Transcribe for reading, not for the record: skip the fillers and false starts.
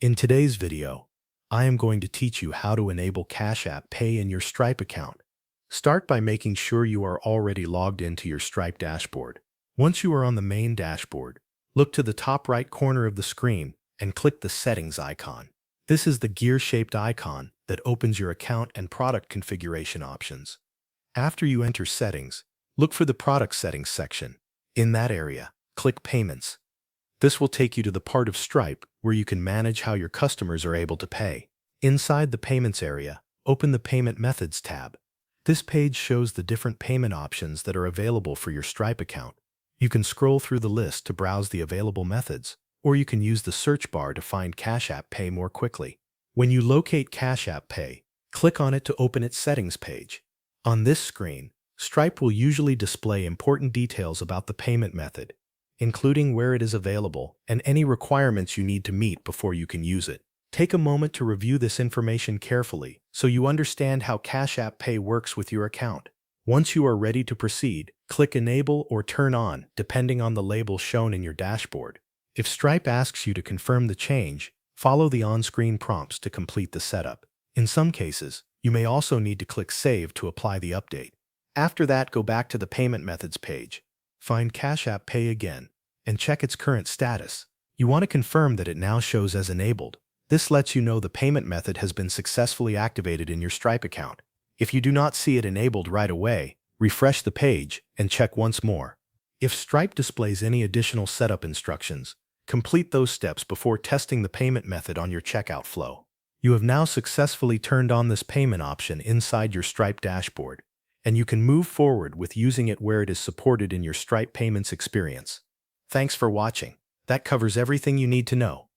In today's video, I am going to teach you how to enable Cash App Pay in your Stripe account. Start by making sure you are already logged into your Stripe dashboard. Once you are on the main dashboard, look to the top right corner of the screen and click the Settings icon. This is the gear-shaped icon that opens your account and product configuration options. After you enter Settings, look for the Product Settings section. In that area, click Payments. This will take you to the part of Stripe where you can manage how your customers are able to pay. Inside the Payments area, open the Payment Methods tab. This page shows the different payment options that are available for your Stripe account. You can scroll through the list to browse the available methods, or you can use the search bar to find Cash App Pay more quickly. When you locate Cash App Pay, click on it to open its settings page. On this screen, Stripe will usually display important details about the payment method, including where it is available and any requirements you need to meet before you can use it. Take a moment to review this information carefully so you understand how Cash App Pay works with your account. Once you are ready to proceed, click Enable or Turn On depending on the label shown in your dashboard. If Stripe asks you to confirm the change, follow the on-screen prompts to complete the setup. In some cases, you may also need to click Save to apply the update. After that, go back to the Payment Methods page. Find Cash App Pay again and check its current status. You want to confirm that it now shows as enabled. This lets you know the payment method has been successfully activated in your Stripe account. If you do not see it enabled right away, refresh the page and check once more. If Stripe displays any additional setup instructions, complete those steps before testing the payment method on your checkout flow. You have now successfully turned on this payment option inside your Stripe dashboard, and you can move forward with using it where it is supported in your Stripe payments experience. Thanks for watching. That covers everything you need to know.